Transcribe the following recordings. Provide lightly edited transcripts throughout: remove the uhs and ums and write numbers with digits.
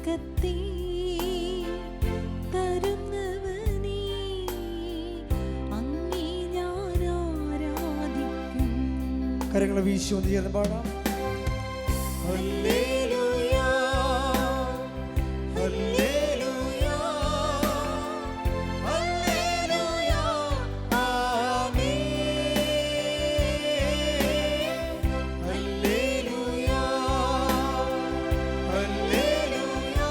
സ്വർഗത്തെ തരുന്നവനേ, അങ്ങേ ഞാൻ ആരാധിക്കും. കരങ്ങളെ വീശി ഒന്ന് ചേർന്ന് പാടാം. ഹല്ലേലൂയ ഹല്ലേലൂയ ഹല്ലേലൂയ ആമേൻ. ഹല്ലേലൂയ ഹല്ലേലൂയ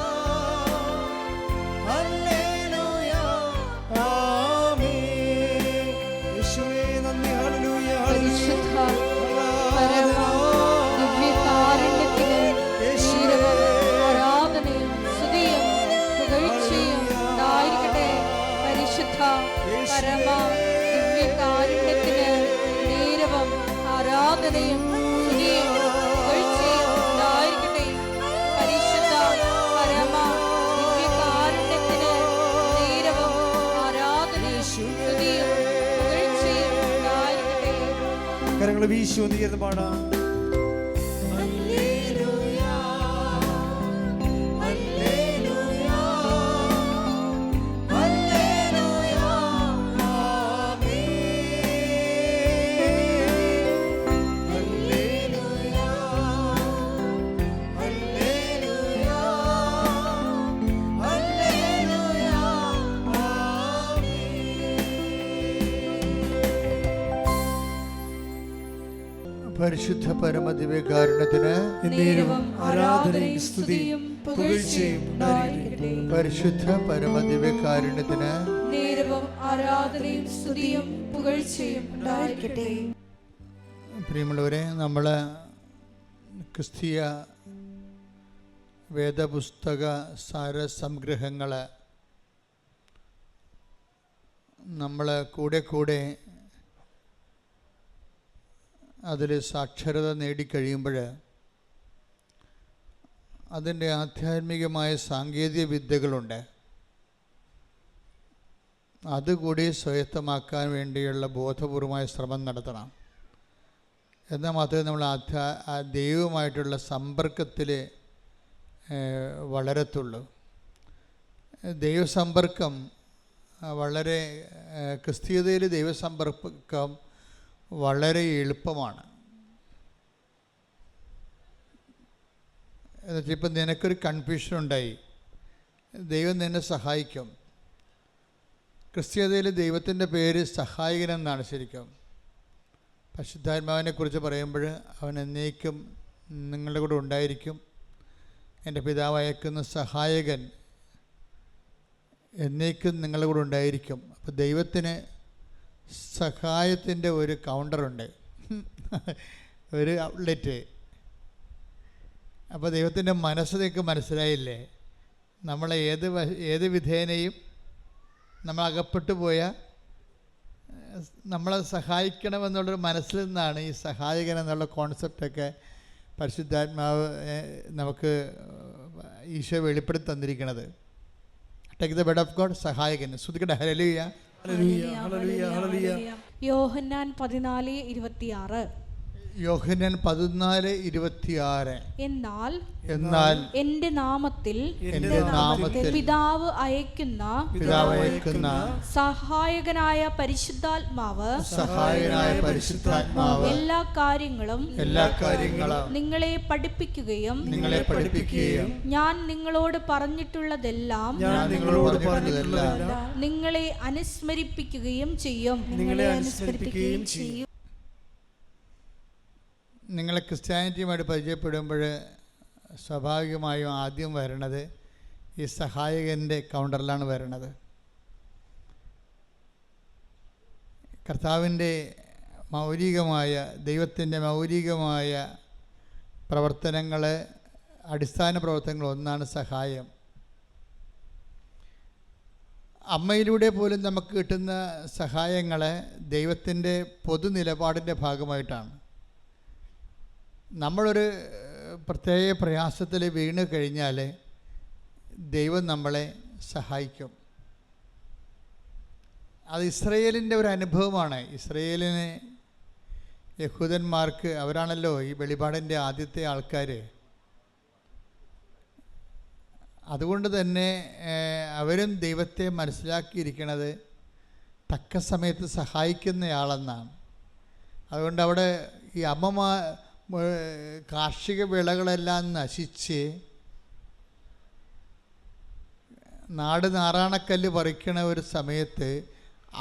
ഹല്ലേലൂയ ആമേൻ. യേശുവേ നന്ദി. ഹല്ലേലൂയ പരിശുദ്ധ പരമ ദിവ്യകാരുണ്യത്തിന് നീരവും ആരാധനയും സ്തുതിയും പുകഴ്ചയും ഉണ്ടായിരിക്കട്ടെ. പരിശുദ്ധ പരമ ദിവ്യകാരുണ്യത്തിന് നീരവും ആരാധനയും സ്തുതിയും പുകഴ്ചയും ഉണ്ടായിരിക്കട്ടെ. പരിശുദ്ധ പരമ ദിവ്യകാരുണ്യത്തിന് നീരവും ആരാധനയും സ്തുതിയും പുകഴ്ചയും ഉണ്ടായിരിക്കട്ടെ. കരങ്ങളെ വീശി ഒന്ന് ചേർന്ന് പാടാം. പരിശുദ്ധ പരമദിവ്യകാരുണ്യത്തിന് ആരാധനയും സ്തുതിയും പുകഴ്ചയും ഉണ്ടായിരിക്കട്ടെ. പരിശുദ്ധ പരമദിവ്യകാരുണ്യത്തിന് ആരാധനയും സ്തുതിയും പുകഴ്ചയും ഉണ്ടായിരിക്കട്ടെ. പ്രിയമുള്ളവരെ, നമ്മൾ ക്രിസ്തീയ വേദപുസ്തക സാരസംഗ്രഹങ്ങൾ നമ്മൾ കൂടെ അതിൽ സാക്ഷരത നേടിക്കഴിയുമ്പോൾ അതിൻ്റെ ആധ്യാത്മികമായ സാങ്കേതിക വിദ്യകളുണ്ട്. അതുകൂടി സ്വായത്തമാക്കാൻ വേണ്ടിയുള്ള ബോധപൂർവമായ ശ്രമം നടത്തണം. എന്നാൽ മാത്രമേ നമ്മൾ ദൈവവുമായിട്ടുള്ള സമ്പർക്കത്തിൽ വളരത്തുള്ളൂ. ദൈവസമ്പർക്കം വളരെ ക്രിസ്തീയതയിൽ ദൈവസമ്പർക്കം വളരെ എളുപ്പമാണ്. എന്നുവെച്ചാൽ ഇപ്പം നിനക്കൊരു കൺഫ്യൂഷൻ ഉണ്ടായി, ദൈവം നിന്നെ സഹായിക്കും. ക്രിസ്തീയതയിൽ ദൈവത്തിൻ്റെ പേര് സഹായകനെന്നാണ് ശരിക്കും. പരിശുദ്ധാത്മാവിനെക്കുറിച്ച് പറയുമ്പോൾ അവൻ എന്നേക്കും നിങ്ങളുടെ കൂടെ ഉണ്ടായിരിക്കും. എൻ്റെ പിതാവ് അയക്കുന്ന സഹായകൻ എന്നേക്കും നിങ്ങളുടെ കൂടെ ഉണ്ടായിരിക്കും. അപ്പോൾ ദൈവത്തിന് സഹായത്തിൻ്റെ ഒരു കൗണ്ടറുണ്ട്, ഒരു ഔട്ട്ലെറ്റ്. അപ്പോൾ ദൈവത്തിൻ്റെ മനസ്സ് നിങ്ങൾക്ക് മനസ്സിലായില്ലേ? നമ്മളെ ഏത് വിധേനയും നമ്മൾ അകപ്പെട്ടു പോയാൽ നമ്മളെ സഹായിക്കണമെന്നുള്ളൊരു മനസ്സിൽ നിന്നാണ് ഈ സഹായകൻ എന്നുള്ള കോൺസെപ്റ്റൊക്കെ പരിശുദ്ധാത്മാവ് നമുക്ക് ഈശോ വെളിപ്പെടുത്തി തന്നിരിക്കുന്നത്. Take the word of God, സഹായകൻ. ശ്രുതിക്കട്ടെ, ഹല്ലേലൂയ. യോഹന്നാൻ 14:26. യോഹന്നാൻ 14:26. എന്നാൽ എന്റെ നാമത്തിൽ പിതാവ് അയക്കുന്ന സഹായകനായ പരിശുദ്ധാത്മാവ് എല്ലാ കാര്യങ്ങളും നിങ്ങളെ പഠിപ്പിക്കുകയും ഞാൻ നിങ്ങളോട് പറഞ്ഞിട്ടുള്ളതെല്ലാം നിങ്ങളെ അനുസ്മരിപ്പിക്കുകയും ചെയ്യും. നിങ്ങളെ ക്രിസ്ത്യാനിറ്റിയുമായിട്ട് പരിചയപ്പെടുമ്പോൾ സ്വാഭാവികമായും ആദ്യം വരണത് ഈ സഹായകൻ്റെ കൗണ്ടറിലാണ് വരണത്. കർത്താവിൻ്റെ ദൈവത്തിൻ്റെ മൗലികമായ അടിസ്ഥാന പ്രവർത്തനങ്ങൾ ഒന്നാണ് സഹായം. അമ്മയിലൂടെ പോലും നമുക്ക് കിട്ടുന്ന സഹായങ്ങളെ ദൈവത്തിൻ്റെ പൊതുനിലപാടിൻ്റെ ഭാഗമായിട്ടാണ്. നമ്മളൊരു പ്രത്യേക പ്രയാസത്തിൽ വീണ് കഴിഞ്ഞാൽ ദൈവം നമ്മളെ സഹായിക്കും. അത് ഇസ്രയേലിൻ്റെ ഒരു അനുഭവമാണ്. ഇസ്രയേലിന് യഹൂദന്മാർക്ക്, അവരാണല്ലോ ഈ വെളിപാടിൻ്റെ ആദ്യത്തെ ആൾക്കാർ. അതുകൊണ്ട് തന്നെ അവരും ദൈവത്തെ മനസ്സിലാക്കിയിരിക്കണത് തക്ക സമയത്ത് സഹായിക്കുന്നയാളെന്നാണ്. അതുകൊണ്ട് അവിടെ ഈ കാർഷിക വിളകളെല്ലാം നശിച്ച് നാട് നാറാണക്കല്ല് പറിക്കണ ഒരു സമയത്ത്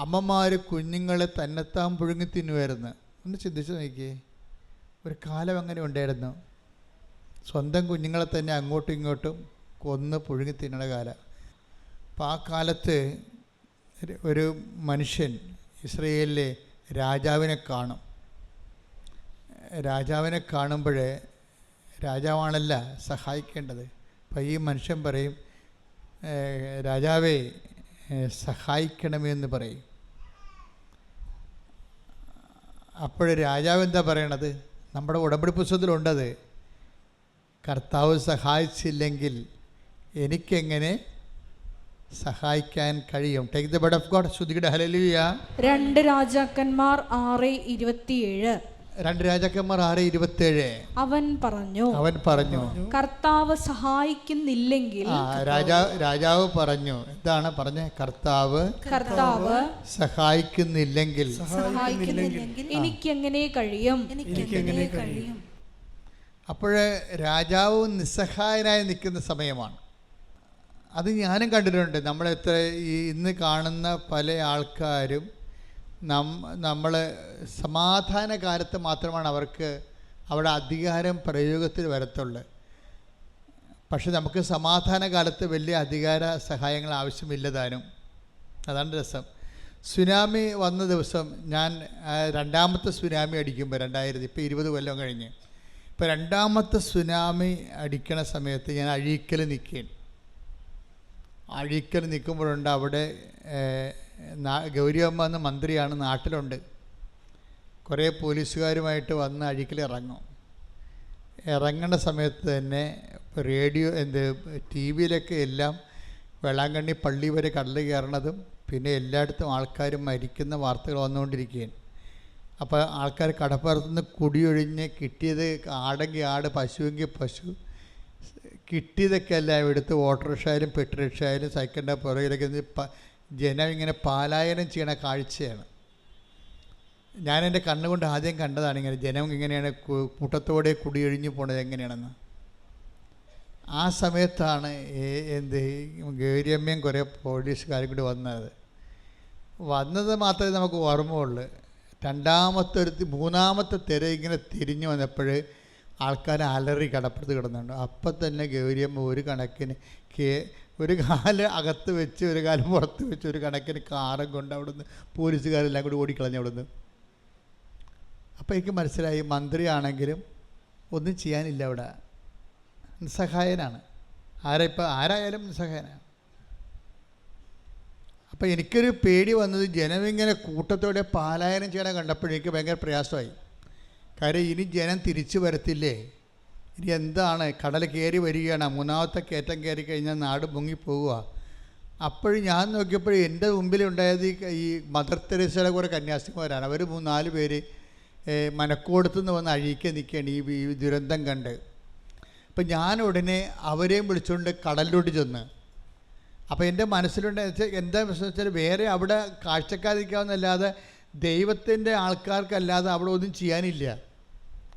അമ്മമാർ കുഞ്ഞുങ്ങളെ തന്നെത്താൻ പുഴുങ്ങി തിന്നുമായിരുന്നു. ഒന്ന് ചിന്തിച്ച് നോക്കിയേ, ഒരു കാലം അങ്ങനെ ഉണ്ടായിരുന്നു. സ്വന്തം കുഞ്ഞുങ്ങളെ തന്നെ അങ്ങോട്ടും ഇങ്ങോട്ടും കൊന്ന് പുഴുങ്ങി തിന്നണ കാലം. അപ്പം ആ കാലത്ത് ഒരു മനുഷ്യൻ ഇസ്രയേലിലെ രാജാവിനെ കാണും. രാജാവിനെ കാണുമ്പോൾ രാജാവാണല്ല സഹായിക്കേണ്ടത്. അപ്പം ഈ മനുഷ്യൻ പറയും, രാജാവേ സഹായിക്കണമെന്ന് പറയും. അപ്പോൾ രാജാവ് എന്താ പറയണത്? നമ്മുടെ ഉടമ്പടി പുസ്തകത്തിലുണ്ടത്. കർത്താവ് സഹായിച്ചില്ലെങ്കിൽ എനിക്കെങ്ങനെ സഹായിക്കാൻ കഴിയും? Take the word of God. ശ്രുതിയുടെ ഹല്ലേലൂയ. 2 രാജാക്കന്മാർ 6:27. 2 രാജാക്കന്മാർ 6:27. അവൻ പറഞ്ഞു കർത്താവ് സഹായിക്കുന്നില്ലെങ്കിൽ. രാജാവ് പറഞ്ഞു, എന്താണ് പറഞ്ഞേ? കർത്താവ് സഹായിക്കുന്നില്ലെങ്കിൽ എനിക്കെങ്ങനെ കഴിയും? അപ്പോഴേ രാജാവ് നിസ്സഹായനായി നിൽക്കുന്ന സമയമാണ്. അത് ഞാനും കണ്ടിട്ടുണ്ട്. നമ്മളെത്ര ഇന്ന് കാണുന്ന പല ആൾക്കാരും നമ്മൾ സമാധാന കാലത്ത് മാത്രമാണ് അവർക്ക് അവിടെ അധികാരം പ്രയോഗത്തിൽ വരത്തുള്ളൂ. പക്ഷെ നമുക്ക് സമാധാന കാലത്ത് വലിയ അധികാര സഹായങ്ങൾ ആവശ്യമില്ലതാനും. അതാണ് രസം. സുനാമി വന്ന ദിവസം ഞാൻ രണ്ടാമത്തെ സുനാമി അടിക്കുമ്പോൾ 2000 ഇപ്പോൾ 20 കൊല്ലം കഴിഞ്ഞ് ഇപ്പോൾ രണ്ടാമത്തെ സുനാമി അടിക്കണ സമയത്ത് ഞാൻ അഴീക്കൽ നിൽക്കുമ്പോഴുണ്ട് അവിടെ ഗൗരിയമ്മ എന്ന മന്ത്രിയാണ്, നാട്ടിലുണ്ട്. കുറേ പോലീസുകാരുമായിട്ട് വന്ന് അഴീക്കൽ ഇറങ്ങുന്ന സമയത്ത് തന്നെ റേഡിയോ ടി വിയിലൊക്കെ എല്ലാം വേളാങ്കണ്ണി പള്ളി വരെ കടൽ കയറണതും പിന്നെ എല്ലായിടത്തും ആൾക്കാരും മരിക്കുന്ന വാർത്തകൾ വന്നുകൊണ്ടിരിക്കുകയാണ്. അപ്പോൾ ആൾക്കാർ കടപ്പുറത്തുനിന്ന് കുടിയൊഴിഞ്ഞ് കിട്ടിയത് ആടെങ്കിൽ ആട്, പശുവെങ്കിൽ പശു, കിട്ടിയതൊക്കെ എല്ലാം എടുത്ത് ഓട്ടോറിക്ഷ ആയാലും പെട്രോറിക്ഷ ആയാലും സൈക്കിളിൻ്റെ പുറകിലൊക്കെ ജനം ഇങ്ങനെ പാലായനം ചെയ്യണ കാഴ്ചയാണ്. ഞാൻ എൻ്റെ കണ്ണുകൊണ്ട് ആദ്യം കണ്ടതാണ് ഇങ്ങനെ ജനം ഇങ്ങനെയാണ് കൂട്ടത്തോടെ കുടിയൊഴിഞ്ഞു പോണത് എങ്ങനെയാണെന്ന്. ആ സമയത്താണ് ഗൗരിയമ്മയും കുറേ പോലീസുകാരും കൂടി വന്നത് മാത്രമേ നമുക്ക് ഓർമ്മയുള്ളൂ. മൂന്നാമത്തെ തിര ഇങ്ങനെ തിരിഞ്ഞു വന്നപ്പോൾ ആൾക്കാർ അലറി കടപ്പുറത്ത് കിടന്നുണ്ട്. അപ്പം തന്നെ ഗൗരിയമ്മ ഒരു കണക്കിന് ഒരു കാല് അകത്ത് വെച്ച് ഒരു കാലം പുറത്ത് വെച്ച് ഒരു കണക്കിന് കാറും കൊണ്ട് അവിടുന്ന് പോലീസുകാരെല്ലാം കൂടി ഓടിക്കളഞ്ഞു അവിടുന്ന്. അപ്പോൾ എനിക്ക് മനസ്സിലായി, മന്ത്രിയാണെങ്കിലും ഒന്നും ചെയ്യാനില്ല, അവിടെ നിസ്സഹായനാണ്. ആരായാലും നിസ്സഹായനാണ്. അപ്പോൾ എനിക്കൊരു പേടി വന്നത് ജനമിങ്ങനെ കൂട്ടത്തോടെ പാലായനം ചെയ്യണം കണ്ടപ്പോഴേക്ക് ഭയങ്കര പ്രയാസമായി. കാര്യം ഇനി ജനം തിരിച്ചു വരത്തില്ലേ? ഇനി എന്താണ്? കടൽ കയറി വരികയാണ്. മൂന്നാമത്തെ കയറ്റം കയറി കഴിഞ്ഞാൽ നാട് മുങ്ങിപ്പോവുക. അപ്പോഴും ഞാൻ നോക്കിയപ്പോൾ എൻ്റെ മുമ്പിലുണ്ടായത് ഈ മദർ തെരേസയുടെ കുറേ കന്യാസിമാരാണ്. അവർ 3-4 പേര് മനക്കോടത്തുനിന്ന് വന്ന് അഴീക്കാൻ നിൽക്കുകയാണ് ഈ ദുരന്തം കണ്ട്. അപ്പം ഞാൻ ഉടനെ അവരെയും വിളിച്ചുകൊണ്ട് കടലിലോട്ട് ചെന്ന്. അപ്പോൾ എൻ്റെ മനസ്സിലുണ്ടെന്ന് എന്താ വെച്ചാൽ വേറെ അവിടെ കാഴ്ചക്കാരിക്കാവുന്നല്ലാതെ ദൈവത്തിൻ്റെ ആൾക്കാർക്കല്ലാതെ അവിടെ ഒന്നും ചെയ്യാനില്ല.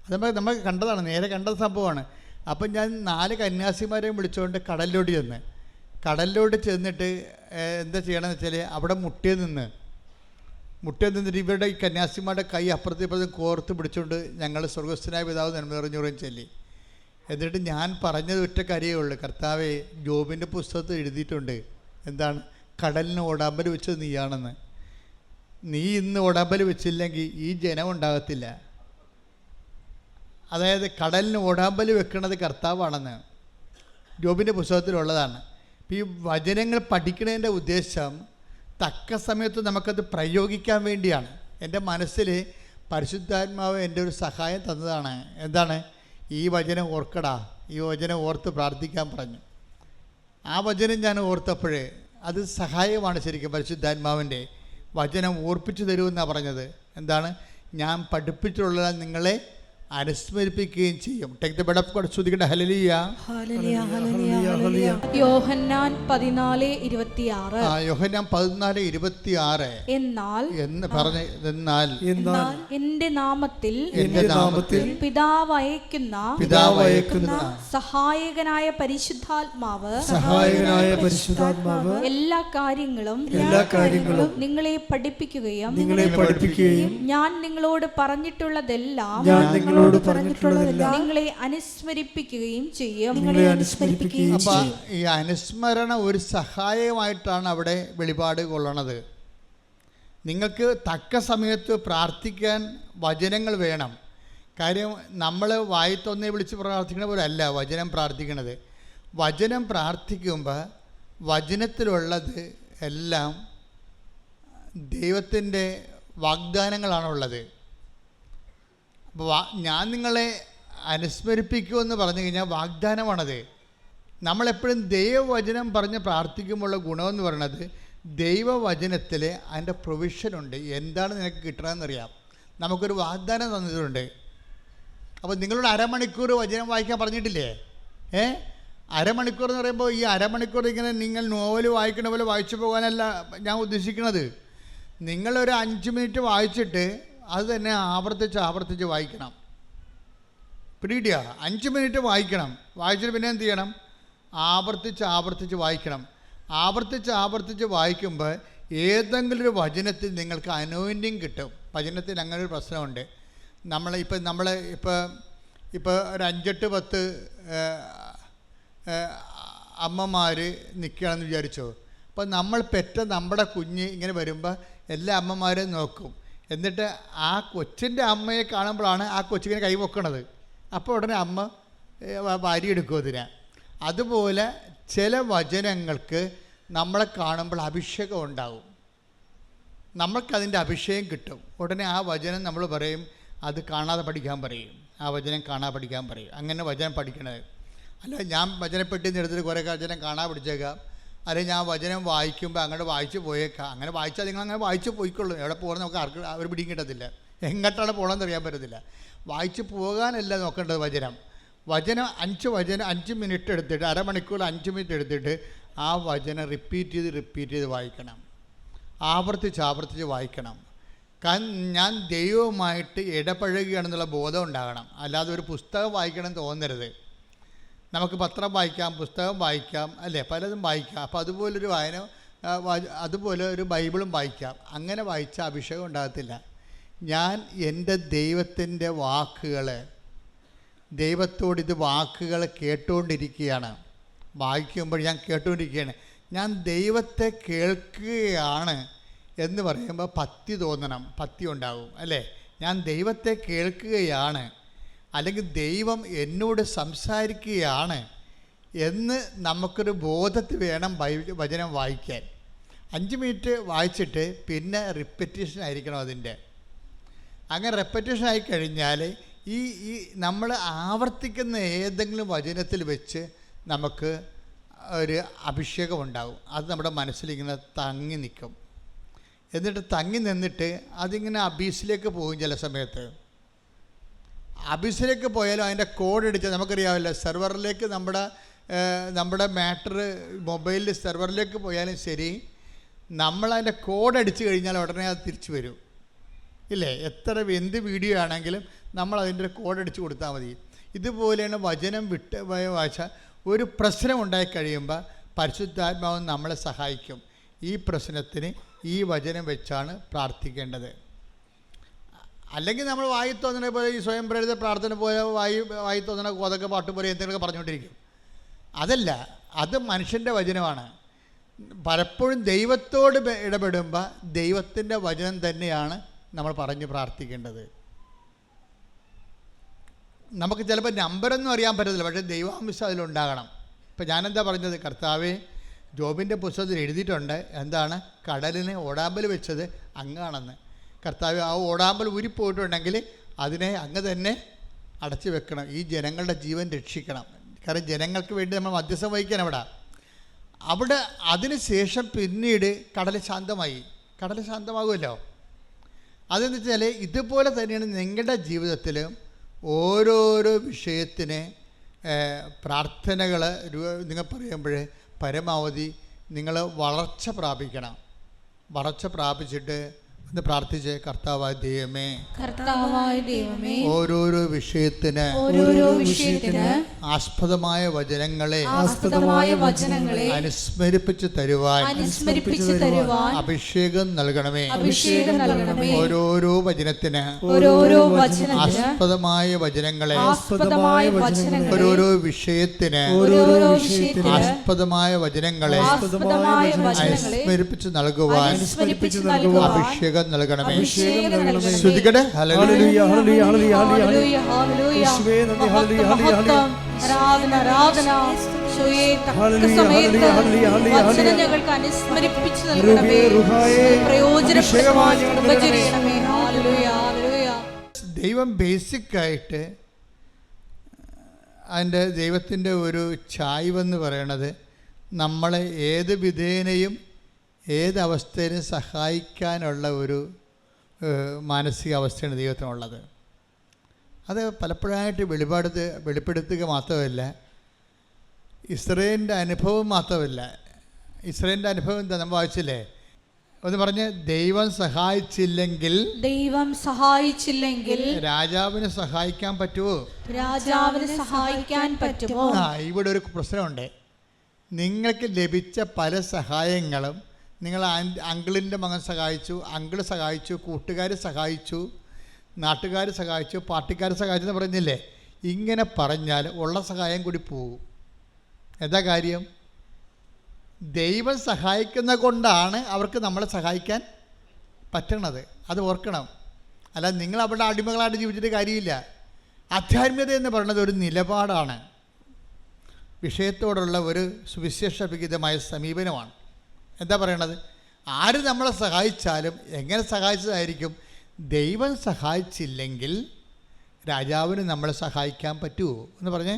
അത് നമ്മൾ കണ്ടതാണ്, നേരെ കണ്ട സംഭവമാണ്. അപ്പം ഞാൻ 4 കന്യാസിമാരെയും വിളിച്ചുകൊണ്ട് കടലിലോട്ട് ചെന്നിട്ട് എന്താ ചെയ്യണമെന്ന് വെച്ചാൽ അവിടെ മുട്ടിയിൽ നിന്നിട്ട് ഇവരുടെ ഈ കന്യാസിമാരുടെ കൈ അപ്പുറത്തും കോർത്ത് പിടിച്ചുകൊണ്ട് ഞങ്ങൾ സ്വർഗസ്ഥനായ പിതാവ് നന്മ നിറഞ്ഞുറയും ചൊല്ലി. എന്നിട്ട് ഞാൻ പറഞ്ഞത് ഒറ്റ കാര്യമേ ഉള്ളൂ, കർത്താവേ, ജോബിൻ്റെ പുസ്തകത്തിൽ എഴുതിയിട്ടുണ്ട്, എന്താണ്? കടലിന് ഓടാമ്പൽ വെച്ചത് നീയാണെന്ന്. നീ ഇന്ന് ഓടാമ്പൽ വെച്ചില്ലെങ്കിൽ ഈ ജനം ഉണ്ടാകത്തില്ല. അതായത് കടലിന് ഓടാമ്പൽ വെക്കുന്നത് കർത്താവാണെന്ന് ജോബിൻ്റെ പുസ്തകത്തിലുള്ളതാണ്. ഈ വചനങ്ങൾ പഠിക്കുന്നതിൻ്റെ ഉദ്ദേശം തക്ക സമയത്ത് നമുക്കത് പ്രയോഗിക്കാൻ വേണ്ടിയാണ്. എൻ്റെ മനസ്സിൽ പരിശുദ്ധാത്മാവ് എൻ്റെ ഒരു സഹായം തന്നതാണ്. എന്താണ്? ഈ വചനം ഓർക്കടാ, ഈ വചനം ഓർത്ത് പ്രാർത്ഥിക്കാൻ പറഞ്ഞു. ആ വചനം ഞാൻ ഓർത്തപ്പോഴേ അത് സഹായമാണ് ശരിക്കും. പരിശുദ്ധാത്മാവിൻ്റെ വചനം ഓർപ്പിച്ചു തരുമെന്നാണ് പറഞ്ഞത്. എന്താണ്? ഞാൻ പഠിപ്പിച്ചിട്ടുള്ള നിങ്ങളെ അനുസ്മരിപ്പിക്കുകയും ചെയ്യും. Take the word of God. ശ്രുതികട hallelujah. Hallelujah hallelujah hallelujah Yohannan 14:26. Yohannan 14:26 എന്ന് പറഞ്ഞ എന്നാൽ എന്റെ നാമത്തിൽ പിതാവ് അയക്കുന്ന സഹായകനായ പരിശുദ്ധാത്മാവ് എല്ലാ കാര്യങ്ങളും നിങ്ങളെ പഠിപ്പിക്കുകയും ഞാൻ നിങ്ങളോട് പറഞ്ഞിട്ടുള്ളതെല്ലാം നിങ്ങളെ അനുസ്മരിപ്പിക്കുകയും ചെയ്യും. അപ്പൊ ഈ അനുസ്മരണ ഒരു സഹായമായിട്ടാണ് അവിടെ വെളിപാട് കൊള്ളണത്. നിങ്ങൾക്ക് തക്ക സമയത്ത് പ്രാർത്ഥിക്കാൻ വചനങ്ങൾ വേണം. കാര്യം നമ്മൾ വായിത്തൊന്നേ വിളിച്ച് പ്രാർത്ഥിക്കണ പോലെ അല്ല വചനം പ്രാർത്ഥിക്കണത്. വചനം പ്രാർത്ഥിക്കുമ്പോൾ വചനത്തിലുള്ളത് എല്ലാം ദൈവത്തിൻ്റെ വാഗ്ദാനങ്ങളാണുള്ളത്. അപ്പോൾ ഞാൻ നിങ്ങളെ അനുസ്മരിപ്പിക്കുമെന്ന് പറഞ്ഞു കഴിഞ്ഞാൽ വാഗ്ദാനമാണത്. നമ്മളെപ്പോഴും ദൈവവചനം പറഞ്ഞ് പ്രാർത്ഥിക്കുമ്പോഴുള്ള ഗുണമെന്ന് പറയുന്നത് ദൈവവചനത്തിൽ അതിൻ്റെ പ്രൊവിഷനുണ്ട്. എന്താണ് നിനക്ക് കിട്ടണമെന്നറിയാം. നമുക്കൊരു വാഗ്ദാനം തന്നിട്ടുണ്ട്. അപ്പോൾ നിങ്ങളോട് അരമണിക്കൂർ വചനം വായിക്കാൻ പറഞ്ഞിട്ടില്ലേ? അരമണിക്കൂർ എന്ന് പറയുമ്പോൾ ഈ അരമണിക്കൂർ ഇങ്ങനെ നിങ്ങൾ നോവൽ വായിക്കണ പോലെ വായിച്ചു പോകാനല്ല ഞാൻ ഉദ്ദേശിക്കുന്നത്. നിങ്ങളൊരു 5 മിനിറ്റ് വായിച്ചിട്ട് അത് തന്നെ ആവർത്തിച്ച് വായിക്കണം. പിടികിട്ടിയ 5 മിനിറ്റ് വായിക്കണം. വായിച്ചിട്ട് പിന്നെ എന്ത് ചെയ്യണം? ആവർത്തിച്ച് വായിക്കണം. ആവർത്തിച്ച് വായിക്കുമ്പോൾ ഏതെങ്കിലും ഒരു വചനത്തിൽ നിങ്ങൾക്ക് അനോയിൻറ്റിങ് കിട്ടും. വചനത്തിൽ അങ്ങനെ ഒരു പ്രശ്നമുണ്ട്. ഇപ്പോൾ ഒരു 5-8-10 അമ്മമാർ നിൽക്കുകയാണെന്ന് വിചാരിച്ചോ. അപ്പോൾ നമ്മൾ പെറ്റ നമ്മുടെ കുഞ്ഞ് ഇങ്ങനെ വരുമ്പോൾ എല്ലാ അമ്മമാരെയും നോക്കും. എന്നിട്ട് ആ കൊച്ചിൻ്റെ അമ്മയെ കാണുമ്പോഴാണ് ആ കൊച്ചിങ്ങനെ കൈ പൊക്കണത്. അപ്പോൾ ഉടനെ അമ്മ വാരിയെടുക്കും അതിനെ. അതുപോലെ ചില വചനങ്ങൾക്ക് നമ്മളെ കാണുമ്പോൾ അഭിഷേകം ഉണ്ടാകും. നമ്മൾക്കതിൻ്റെ അഭിഷേകം കിട്ടും. ഉടനെ ആ വചനം നമ്മൾ പറയും അത് കാണാതെ പഠിക്കാൻ പറയും. ആ വചനം കാണാതെ പഠിക്കാൻ പറയും. അങ്ങനെ വചനം പഠിക്കണത്. അല്ല ഞാൻ വചനപ്പെട്ടിന്ന് എടുത്തിട്ട് കുറേ വചനം കാണാതെ പഠിച്ചേക്കാം. അല്ലെങ്കിൽ ഞാൻ വചനം വായിക്കുമ്പോൾ അങ്ങോട്ട് വായിച്ച് പോയേക്കാം. അങ്ങനെ വായിച്ചാൽ നിങ്ങൾ അങ്ങനെ വായിച്ച് പോയിക്കൊള്ളൂ. എവിടെ പോകണം നമുക്ക് ആർക്ക് അവർ പിടിയും കിട്ടത്തില്ല. എങ്ങോട്ടാണ് പോകണമെന്ന് അറിയാൻ പറ്റത്തില്ല. വായിച്ച് പോകാനല്ല നോക്കേണ്ടത്. വചനം 5 മിനിറ്റ് എടുത്തിട്ട് അരമണിക്കൂർ 5 മിനിറ്റ് എടുത്തിട്ട് ആ വചനം റിപ്പീറ്റ് ചെയ്ത് വായിക്കണം. ആവർത്തിച്ച് വായിക്കണം. കാരണം ഞാൻ ദൈവവുമായിട്ട് ഇടപഴകുകയാണെന്നുള്ള ബോധം ഉണ്ടാകണം. അല്ലാതെ ഒരു പുസ്തകം വായിക്കണം തോന്നരുത്. നമുക്ക് പത്രം വായിക്കാം, പുസ്തകം വായിക്കാം, അല്ലേ, പലതും വായിക്കാം. അപ്പോൾ അതുപോലെ ഒരു ബൈബിളും വായിക്കാം. അങ്ങനെ വായിച്ച അഭിഷേകം ഉണ്ടാകത്തില്ല. ഞാൻ എൻ്റെ ദൈവത്തിൻ്റെ ദൈവത്തോട് ഇത് വാക്കുകൾ കേട്ടുകൊണ്ടിരിക്കുകയാണ്. വായിക്കുമ്പോൾ ഞാൻ കേട്ടുകൊണ്ടിരിക്കുകയാണ്. ഞാൻ ദൈവത്തെ കേൾക്കുകയാണ് എന്ന് പറയുമ്പോൾ ഭക്തി തോന്നണം, ഭക്തി ഉണ്ടാകും, അല്ലേ? ഞാൻ ദൈവത്തെ കേൾക്കുകയാണ്, അല്ലെങ്കിൽ ദൈവം എന്നോട് സംസാരിക്കുകയാണ് എന്ന് നമുക്കൊരു ബോധത്തിൽ വേണം വചനം വായിക്കാൻ. 5 മിനിറ്റ് വായിച്ചിട്ട് പിന്നെ റിപ്പറ്റീഷൻ ആയിരിക്കണം അതിൻ്റെ. അങ്ങനെ റിപ്പറ്റീഷൻ ആയി കഴിഞ്ഞാൽ ഈ നമ്മൾ ആവർത്തിക്കുന്ന ഏതെങ്കിലും വചനത്തിൽ വെച്ച് നമുക്ക് ഒരു അഭിഷേകം ഉണ്ടാകും. അത് നമ്മുടെ മനസ്സിലിങ്ങനെ തങ്ങി നിൽക്കും. എന്നിട്ട് തങ്ങി നിന്നിട്ട് അതിങ്ങനെ അബീസിലേക്ക് പോകും. ചില സമയത്ത് അബീസിലേക്ക് പോയാലും അതിൻ്റെ കോഡ് അടിച്ചാൽ നമുക്കറിയാമല്ലോ, സെർവറിലേക്ക് നമ്മുടെ മാറ്റർ മൊബൈലിൽ സെർവറിലേക്ക് പോയാലും ശരി, നമ്മളതിൻ്റെ കോഡ് അടിച്ചു കഴിഞ്ഞാൽ ഉടനെ അത് തിരിച്ചു വരും, ഇല്ലേ? എന്ത് വീഡിയോ ആണെങ്കിലും നമ്മളതിൻ്റെ കോഡ് അടിച്ച് കൊടുത്താൽ മതി. ഇതുപോലെയാണ് വചനം വായിച്ചാൽ ഒരു പ്രശ്നം ഉണ്ടായിക്കഴിയുമ്പോൾ പരിശുദ്ധാത്മാവ് നമ്മളെ സഹായിക്കും. ഈ പ്രശ്നത്തിന് ഈ വചനം വെച്ചാണ് പ്രാർത്ഥിക്കേണ്ടത്. അല്ലെങ്കിൽ നമ്മൾ വായി തോന്നണ പോലെ ഈ സ്വയം പ്രേരിത പ്രാർത്ഥന പോലെ വായി തോന്നണ കോതൊക്കെ പാട്ട് പോലെ എന്തെങ്കിലുമൊക്കെ പറഞ്ഞുകൊണ്ടിരിക്കും. അതല്ല, അത് മനുഷ്യൻ്റെ വചനമാണ്. പലപ്പോഴും ദൈവത്തോട് ഇടപെടുമ്പോൾ ദൈവത്തിൻ്റെ വചനം തന്നെയാണ് നമ്മൾ പറഞ്ഞ് പ്രാർത്ഥിക്കേണ്ടത്. നമുക്ക് ചിലപ്പോൾ നമ്പറൊന്നും അറിയാൻ പറ്റത്തില്ല, പക്ഷേ ദൈവാംശം അതിലുണ്ടാകണം. ഇപ്പം ഞാനെന്താ പറഞ്ഞത്? കർത്താവേ, ജോബിൻ്റെ പുസ്തകത്തിൽ എഴുതിയിട്ടുണ്ട്, എന്താണ്? കടലിന് ഓടാമ്പൽ വെച്ചത് അങ്ങാണെന്ന്. കർത്താവ്, ആ ഓടാമ്പൽ ഊരിപ്പോയിട്ടുണ്ടെങ്കിൽ അതിനെ അങ്ങ് തന്നെ അടച്ചു വെക്കണം. ഈ ജനങ്ങളുടെ ജീവൻ രക്ഷിക്കണം. കാരണം ജനങ്ങൾക്ക് വേണ്ടി നമ്മൾ മധ്യസ്ഥം വഹിക്കാൻ അവിടെ അതിന് ശേഷം പിന്നീട് കടൽ ശാന്തമാകുമല്ലോ. അതെന്ന് വെച്ചാൽ ഇതുപോലെ തന്നെയാണ് നിങ്ങളുടെ ജീവിതത്തിൽ ഓരോരോ വിഷയത്തിന് പ്രാർത്ഥനകൾ നിങ്ങൾ പറയുമ്പോൾ പരമാവധി നിങ്ങൾ വളർച്ച പ്രാപിക്കണം. വളർച്ച പ്രാപിച്ചിട്ട് ഒന്ന് പ്രാർത്ഥിച്ച്, കർത്താവായ ദൈവമേ, ഓരോരോ വിഷയത്തിന് ആസ്പദമായ വചനങ്ങളെ അനുസ്മരിപ്പിച്ച് തരുവാൻ അഭിഷേകം നൽകണമേ. ഓരോരോ വചനത്തിന് ആസ്പദമായ വചനങ്ങളെ, ഓരോരോ വിഷയത്തിന് ആസ്പദമായ വചനങ്ങളെ അനുസ്മരിപ്പിച്ച് നൽകുവാൻ അഭിഷേകം നൽകണമേ. ശ്രുതികട്ടെ. Hallelujah, hallelujah, hallelujah, hallelujah. യേശുവേ നന്ദി. Hallelujah, hallelujah, hallelujah. ഞങ്ങൾക്ക് അനുസ്മരിപ്പിച്ചു നൽകണമേ. ദൈവം ബേസിക്കായിട്ട് അതിൻ്റെ ദൈവത്തിൻ്റെ ഒരു ചായ്വെന്ന് പറയണത് നമ്മളെ ഏത് വിധേനയും ഏതവസ്ഥയിലും സഹായിക്കാനുള്ള ഒരു മാനസികാവസ്ഥയാണ് ദൈവത്തിനുള്ളത്. അത് പലപ്പോഴായിട്ട് വെളിപ്പെടുത്തുക മാത്രമല്ല, ഇസ്രായേലിൻ്റെ അനുഭവം മാത്രമല്ല. ഇസ്രായേലിൻ്റെ അനുഭവം എന്താ നമ്മൾ വായിച്ചില്ലേ? ഒന്ന് പറഞ്ഞ്, ദൈവം സഹായിച്ചില്ലെങ്കിൽ രാജാവിന് സഹായിക്കാൻ പറ്റുമോ? ഇവിടെ ഒരു പ്രശ്നമുണ്ട്. നിങ്ങൾക്ക് ലഭിച്ച പല സഹായങ്ങളും നിങ്ങൾ അങ്കിളിൻ്റെ മകൻ സഹായിച്ചു, അങ്കിള് സഹായിച്ചു, കൂട്ടുകാർ സഹായിച്ചു, നാട്ടുകാർ സഹായിച്ചു, പാർട്ടിക്കാർ സഹായിച്ചു എന്ന് പറഞ്ഞില്ലേ? ഇങ്ങനെ പറഞ്ഞാൽ ഉള്ള സഹായം കൂടി പോകും. എന്താ കാര്യം? ദൈവം സഹായിക്കുന്ന കൊണ്ടാണ് അവർക്ക് നമ്മളെ സഹായിക്കാൻ പറ്റണത്. അത് ഓർക്കണം. അല്ല, നിങ്ങൾ അവിടെ അടിമകളായിട്ട് ജീവിച്ചിട്ട് കാര്യമില്ല. ആധ്യാത്മികത എന്ന് പറയുന്നത് ഒരു നിലപാടാണ്, വിഷയത്തോടുള്ള ഒരു സുവിശേഷവിഹിതമായ സമീപനമാണ്. എന്താ പറയണത്? ആര് നമ്മളെ സഹായിച്ചാലും എങ്ങനെ സഹായിച്ചതായിരിക്കും. ദൈവം സഹായിച്ചില്ലെങ്കിൽ രാജാവിന് നമ്മളെ സഹായിക്കാൻ പറ്റുമോ എന്ന് പറഞ്ഞേ?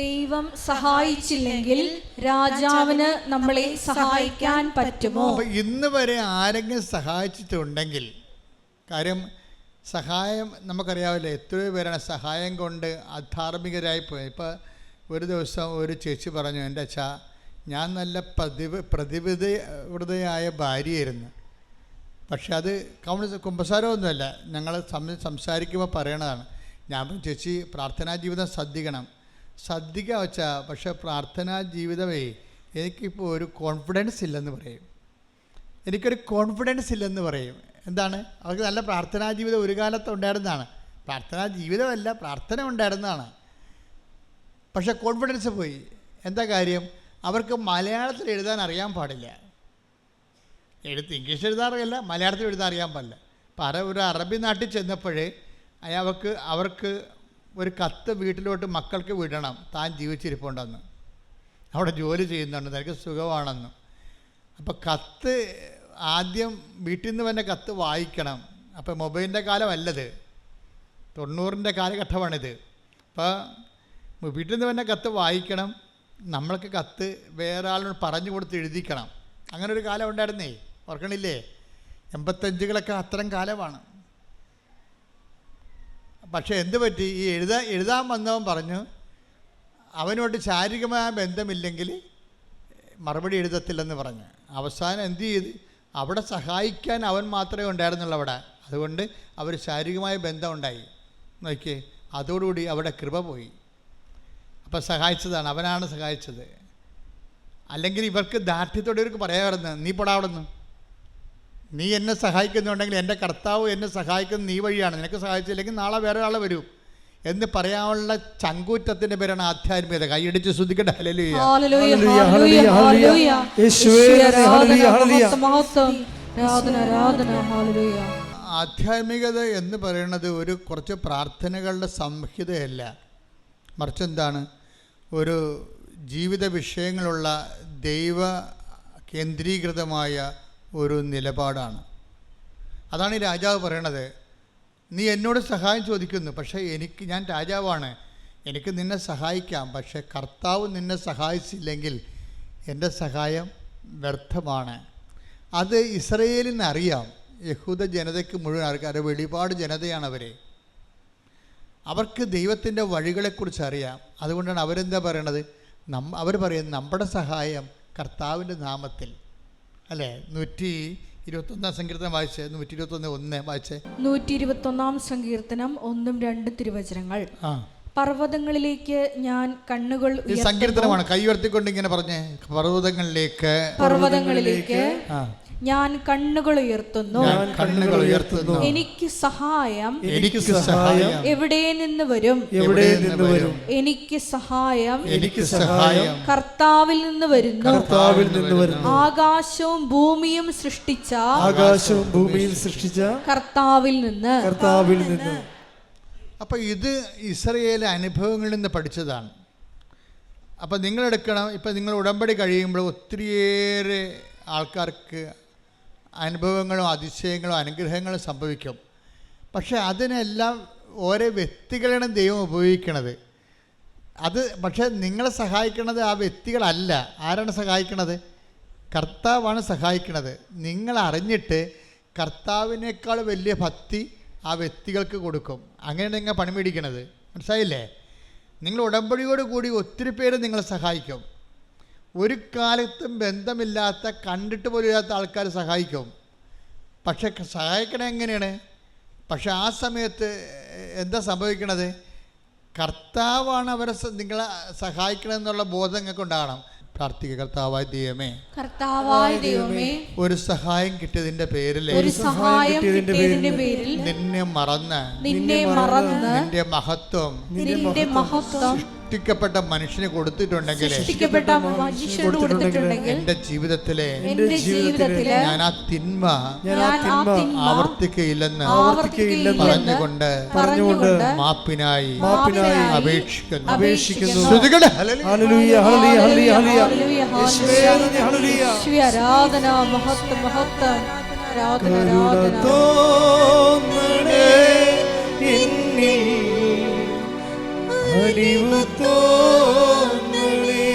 ദൈവം സഹായിച്ചില്ലെങ്കിൽ രാജാവിന് നമ്മളെ സഹായിക്കാൻ പറ്റുമോ? അപ്പോൾ ഇന്ന് വരെ ആരെങ്കിലും സഹായിച്ചിട്ടുണ്ടെങ്കിൽ, കാര്യം സഹായം നമുക്കറിയാവില്ല, എത്രയോ പേരാണ് സഹായം കൊണ്ട് അധാർമികരായി പോയത്. ഇപ്പോൾ ഒരു ദിവസം ഒരു ചേച്ചി പറഞ്ഞു, എൻ്റെ അച്ഛാ, ഞാൻ നല്ല പ്രതിബദ്ധയായ ഭാര്യയായിരുന്നു, പക്ഷെ അത് കുമ്പസാരമൊന്നുമല്ല, ഞങ്ങൾ സംസാരിക്കുമ്പോൾ പറയണതാണ്. ഞാൻ ചേച്ചി പ്രാർത്ഥനാ ജീവിതം ശ്രദ്ധിക്കുക വെച്ചാൽ, പക്ഷേ പ്രാർത്ഥനാ ജീവിതമേ എനിക്കിപ്പോൾ ഒരു കോൺഫിഡൻസ് ഇല്ലെന്ന് പറയും. എനിക്കൊരു കോൺഫിഡൻസ് ഇല്ലെന്ന് പറയും. എന്താണ്? അവർക്ക് നല്ല പ്രാർത്ഥനാ ജീവിതം ഒരു കാലത്ത് ഉണ്ടായിരുന്നതാണ്. പ്രാർത്ഥനാ ജീവിതമല്ല, പ്രാർത്ഥന ഉണ്ടായിരുന്നതാണ്, പക്ഷേ കോൺഫിഡൻസ് പോയി. എന്താ കാര്യം? അവർക്ക് മലയാളത്തിൽ എഴുതാൻ അറിയാൻ പാടില്ല. ഇംഗ്ലീഷ് എഴുതാറില്ല, മലയാളത്തിൽ എഴുതാൻ അറിയാൻ പാടില്ല. അപ്പോൾ ഒരു അറബി നാട്ടിൽ ചെന്നപ്പോഴേ അവർക്ക് ഒരു കത്ത് വീട്ടിലോട്ട് മക്കൾക്ക് വിടണം, താൻ ജീവിച്ചിരിപ്പുണ്ടെന്ന്, അവിടെ ജോലി ചെയ്യുന്നുണ്ട്, തനിക്ക് സുഖമാണെന്ന്. അപ്പോൾ കത്ത് ആദ്യം വീട്ടിൽ നിന്ന് തന്നെ കത്ത് വായിക്കണം. അപ്പോൾ മൊബൈലിൻ്റെ കാലമല്ലത്, 90ൻ്റെ കാലഘട്ടമാണിത്. അപ്പോൾ വീട്ടിൽ നിന്ന് തന്നെ കത്ത് വായിക്കണം, നമ്മൾക്ക് കത്ത് വേറെ ആളിനോട് പറഞ്ഞു കൊടുത്ത് എഴുതിക്കണം. അങ്ങനെ ഒരു കാലം ഉണ്ടായിരുന്നേ, ഓർക്കണില്ലേ? 85കളൊക്കെ അത്തരം കാലമാണ്. പക്ഷേ എന്ത് പറ്റി? ഈ എഴുതാൻ വന്നവൻ പറഞ്ഞു അവനോട്ട് ശാരീരികമായ ബന്ധമില്ലെങ്കിൽ മറുപടി എഴുതത്തില്ലെന്ന് പറഞ്ഞു. അവസാനം എന്ത് ചെയ്ത്? അവിടെ സഹായിക്കാൻ അവൻ മാത്രമേ ഉണ്ടായിരുന്നുള്ളൂ അവിടെ. അതുകൊണ്ട് അവർ ശാരീരികമായ ബന്ധം ഉണ്ടായി. നോക്കിയേ, അതോടുകൂടി അവിടെ കൃപ പോയി. അപ്പം സഹായിച്ചതാണ്, അവനാണ് സഹായിച്ചത്. അല്ലെങ്കിൽ ഇവർക്ക് ദാർഢ്യത്തോടെ ഇവർക്ക് പറയാമായിരുന്നു, നീ പൊടാവിടുന്നു, നീ എന്നെ സഹായിക്കുന്നുണ്ടെങ്കിൽ എൻ്റെ കർത്താവ് എന്നെ സഹായിക്കുന്നത് നീ വഴിയാണ്, നിനക്ക് സഹായിച്ചില്ലെങ്കിൽ നാളെ വേറെ ഒരാൾ വരും എന്ന് പറയാനുള്ള ചങ്കൂറ്റത്തിൻ്റെ പേരാണ് ആധ്യാത്മികത. കൈയടിച്ച് ശ്രദ്ധിക്കട്ടെ. Hallelujah, hallelujah, hallelujah, hallelujah. യേശുവേ ഹല്ലേലൂയ, ഹല്ലേലൂയ. ആധ്യാത്മികത എന്ന് പറയുന്നത് ഒരു കുറച്ച് പ്രാർത്ഥനകളുടെ സംഹിതയല്ല, മറിച്ച് എന്താണ്? ഒരു ജീവിത വിഷയങ്ങളുള്ള ദൈവ കേന്ദ്രീകൃതമായ ഒരു നിലപാടാണ്. അതാണ് ഈ രാജാവ് പറയണത്. നീ എന്നോട് സഹായം ചോദിക്കുന്നു, പക്ഷേ ഞാൻ രാജാവാണ്, എനിക്ക് നിന്നെ സഹായിക്കാം. പക്ഷേ കർത്താവ് നിന്നെ സഹായിച്ചില്ലെങ്കിൽ എൻ്റെ സഹായം വ്യർത്ഥമാണ്. അത് ഇസ്രയേലിന് അറിയാം, യഹൂദ ജനതയ്ക്ക് മുഴുവൻ അറിയാം. വെളിപാട് ജനതയാണ് അവരെ. അവർക്ക് ദൈവത്തിൻ്റെ വഴികളെക്കുറിച്ച് അറിയാം. അതുകൊണ്ടാണ് അവരെന്താ പറയണത്? അവർ പറയുന്നത് നമ്മുടെ സഹായം കർത്താവിൻ്റെ നാമത്തിൽ, അല്ലേ? 121 സങ്കീർത്തനം വായിച്ചേ, 121:1 വായിച്ചേ. 121 സങ്കീർത്തനം 1-2 തിരുവചനങ്ങൾ. പർവ്വതങ്ങളിലേക്ക് ഞാൻ കണ്ണുകൾ ഈ സങ്കീർത്തനമാണ്. കൈ ഉയർത്തിക്കൊണ്ട് ഇങ്ങനെ പറഞ്ഞേ, പർവ്വതങ്ങളിലേക്ക് ഞാൻ കണ്ണുകൾ ഉയർത്തുന്നു, എനിക്ക് സഹായം എവിടെ നിന്ന് വരും? എനിക്ക് സഹായം കർത്താവിൽ നിന്ന് വരുന്നു. ആകാശവും ഭൂമിയും സൃഷ്ടിച്ച കർത്താവിൽ നിന്ന്. അപ്പം ഇത് ഇസ്രായേലിലെ അനുഭവങ്ങളിൽ നിന്ന് പഠിച്ചതാണ്. അപ്പം നിങ്ങളെടുക്കണം, ഇപ്പം നിങ്ങൾ ഉടമ്പടി കഴിയുമ്പോൾ ഒത്തിരിയേറെ ആൾക്കാർക്ക് അനുഭവങ്ങളും അതിശയങ്ങളും അനുഗ്രഹങ്ങളും സംഭവിക്കും. പക്ഷെ അതിനെല്ലാം ഓരോ വ്യക്തികളാണ് ദൈവം ഉപയോഗിക്കണത്. പക്ഷേ നിങ്ങളെ സഹായിക്കണത് ആ വ്യക്തികളല്ല. ആരാണ് സഹായിക്കണത്? കർത്താവാണ് സഹായിക്കണത്. നിങ്ങൾ അറിഞ്ഞിട്ട് കർത്താവിനേക്കാൾ വലിയ ഭക്തി ആ വ്യക്തികൾക്ക് കൊടുക്കും. അങ്ങനെയാണ് നിങ്ങൾ പണി മേടിക്കണത്. മനസ്സിലായില്ലേ? നിങ്ങൾ ഉടമ്പടിയോട് കൂടി ഒത്തിരി പേര് നിങ്ങളെ സഹായിക്കും. ഒരു കാലത്തും ബന്ധമില്ലാത്ത, കണ്ടിട്ട് പോലും ഇല്ലാത്ത ആൾക്കാർ സഹായിക്കും. പക്ഷെ സഹായിക്കണത് എങ്ങനെയാണ്? പക്ഷെ ആ സമയത്ത് എന്താ സംഭവിക്കണത്? കർത്താവാണ് അവരെ നിങ്ങളെ സഹായിക്കണമെന്നുള്ള ബോധം നിങ്ങൾക്ക് ഉണ്ടാകണം. പ്രാർത്ഥിക്കുക. കർത്താവായ ദൈവമേ, ഒരു സഹായം കിട്ടിയതിന്റെ പേരിൽ നിന്നെ മറന്ന് നിന്റെ മഹത്വം സൃഷ്ടിക്കപ്പെട്ട മനുഷ്യന് കൊടുത്തിട്ടുണ്ടെങ്കിൽ എന്റെ ജീവിതത്തിലെ ഞാൻ ആ തിന്മ ആവർത്തിക്കയില്ലെന്ന് പറഞ്ഞുകൊണ്ട് മാപ്പിനായി അപേക്ഷിക്കുന്നു. ആരാധന, മഹത്വം, മഹത്വം, ആരാധന. അലിവു തോന്നണേ,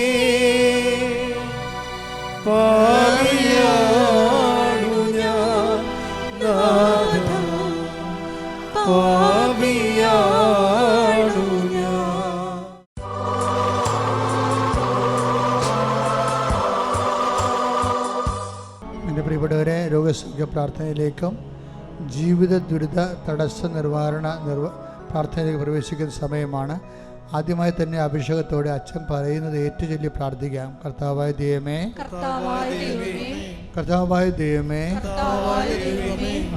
പാപിയാണു ഞാൻ നാഥ, പാപിയാണു ഞാൻ. എൻ്റെ പ്രിയപ്പെട്ടവരെ, രോഗസൗഖ്യ പ്രാർത്ഥനയിലേക്കും ജീവിത ദുരിത തടസ്സ നിവാരണ പ്രാർത്ഥനയിലേക്ക് പ്രവേശിക്കുന്ന സമയമാണ്. ആദ്യമായി തന്നെ അഭിഷേകത്തോടെ അച്ഛൻ പറയുന്നത് ഏറ്റുചൊല്ലി പ്രാർത്ഥിക്കാം. കർത്താവായ ദൈവമേ,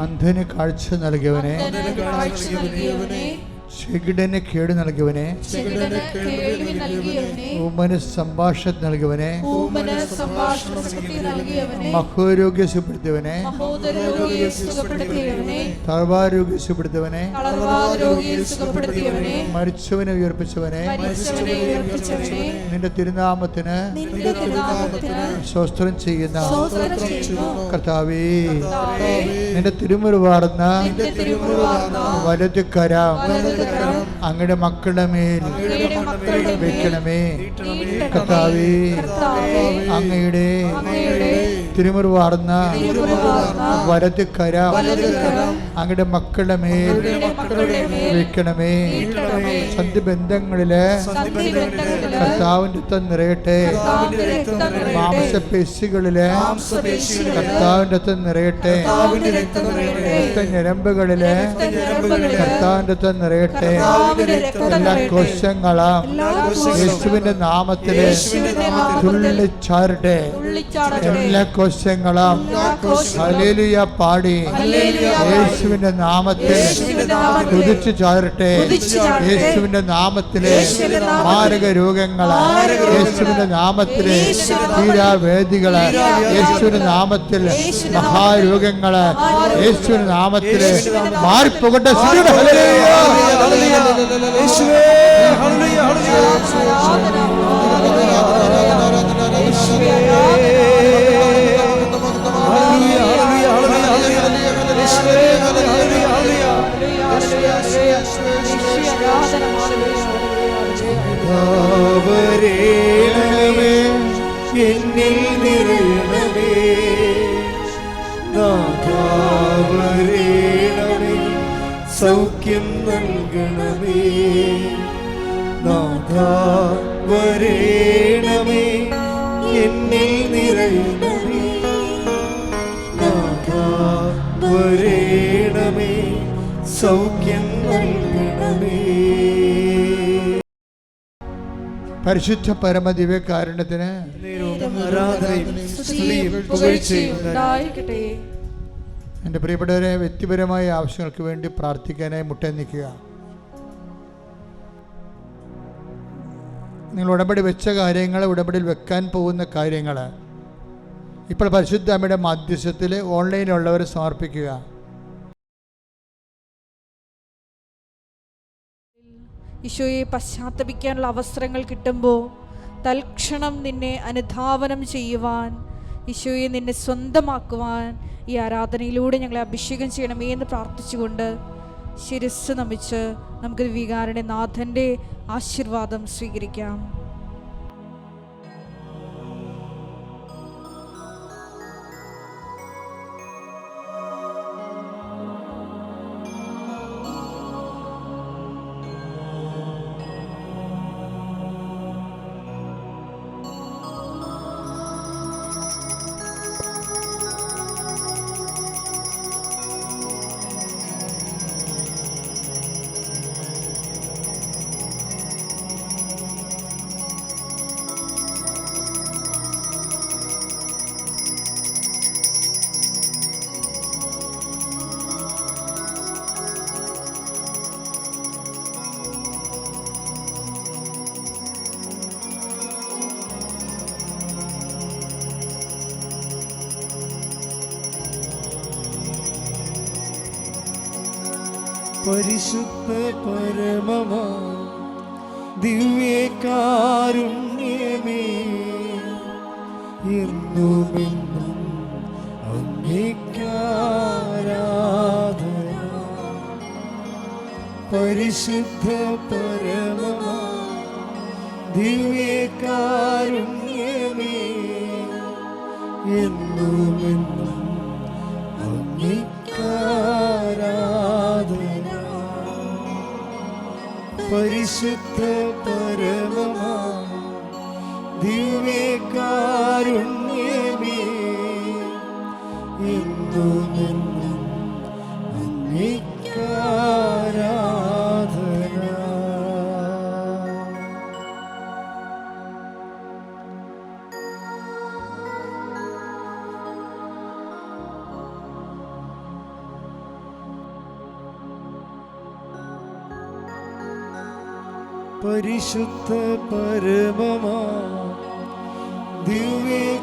അന്ധന് കാഴ്ച നൽകിയവനെ, ചെകിടന് കേട് നൽകിയവനെ, ഊമന് സംഭാഷണം നൽകിയവനെ, മഹോരോഗ്യ സുഖപ്പെടുത്തിയവനെ, തളർവാരോഗ്യ സുഖപ്പെടുത്തിയവനെ, മരിച്ചവനെ ഉയർപ്പിച്ചവനെ, നിന്റെ തിരുനാമത്തിന് സ്വസ്ത്രം ചെയ്യുന്ന കർത്താവേ, നിന്റെ തിരുമുറിവാർന്ന വലത് കരം അങ്ങയുടെ മക്കളുടെ മേൽ വെക്കണമേ കർത്താവേ. അങ്ങയുടെ തിരുമുറിവാർന്ന വലത് കരം അങ്ങയുടെ മക്കളുടെ മേൽ വെക്കണമേ. സന്ധിബന്ധങ്ങളില് കർത്താവിന്റെ രക്തം നിറയട്ടെ. മാംസപേശികളില് കർത്താവിന്റെ രക്തം നിറയട്ടെ. രക്തഞരമ്പുകളില് കർത്താവിന്റെ രക്തം നിറയട്ടെ. എല്ലാ കോശങ്ങളും യേശുവിന്റെ നാമത്തില് തുള്ളിച്ചാരട്ടെ. എല്ലാ കോശങ്ങളും ഹല്ലേലൂയ പാടി യേശുവിന്റെ നാമത്തിൽ കുതിച്ചു ചാരട്ടെ. യേശുവിന്റെ നാമത്തിലെ മാരക രോഗങ്ങള്, യേശുവിന്റെ നാമത്തിലെ തീരാവേദികള്, യേശുവിന്റെ നാമത്തിൽ മഹാരോഗങ്ങള്, യേശുവിന്റെ നാമത്തില് മാറിപ്പോകട്ടെ. എന്നിൽ നിറയണമേ നാഥാവരേണമേ, സൗഖ്യം നൽകണമേ. നാഥാ വരേണമേ, എന്നിൽ നിറയണമേ. നാഥാ വരേണമേ, സൗഖ്യം നൽകണമേ. പരിശുദ്ധ പരമദിവ്യകാരുണ്യത്തിന് ആരാധനയും സ്തുതിയും പുകഴ്ചയും ഉണ്ടായിരിക്കട്ടെ. എൻ്റെ പ്രിയപ്പെട്ടവരെ, വ്യക്തിപരമായ ആവശ്യങ്ങൾക്ക് വേണ്ടി പ്രാർത്ഥിക്കാനായി മുട്ടേ നിൽക്കുക. നിങ്ങൾ ഉടമ്പടി വെച്ച കാര്യങ്ങൾ, ഉടമ്പടിയിൽ വെക്കാൻ പോകുന്ന കാര്യങ്ങൾ ഇപ്പോൾ പരിശുദ്ധ അമ്മയുടെ മാധ്യസ്ഥത്തിൽ ഓൺലൈനിലുള്ളവർ സമർപ്പിക്കുക. ഈശോയെ പശ്ചാത്തപിക്കാനുള്ള അവസരങ്ങൾ കിട്ടുമ്പോൾ തൽക്ഷണം നിന്നെ അനുധാവനം ചെയ്യുവാൻ, ഈശോയെ നിന്നെ സ്വന്തമാക്കുവാൻ ഈ ആരാധനയിലൂടെ ഞങ്ങളെ അഭിഷേകം ചെയ്യണമേ എന്ന് പ്രാർത്ഥിച്ചുകൊണ്ട് ശിരസ്സ് നമിച്ച് നമുക്ക് വികാരുടെ നാഥൻ്റെ ആശീർവാദം സ്വീകരിക്കാം. പരിശുദ്ധ പരമമാ ദിവ്യകാരുണ്യമേ, എന്നുമെന്നും അങ്ങേക്കാരാധന. പരിശുദ്ധ പരമമാ ദിവ്യകാരുണ്യമേ, എന്നുമെന്നും അങ്ങേക്കാരാധന. പരിശുദ്ധ പരമമാ ദിവ്യകാരുണ്യമേ, എന്നുമെന്നും അങ്ങേക്കാരാധന. പരിശുദ്ധ പരമമാ ദിവ്യ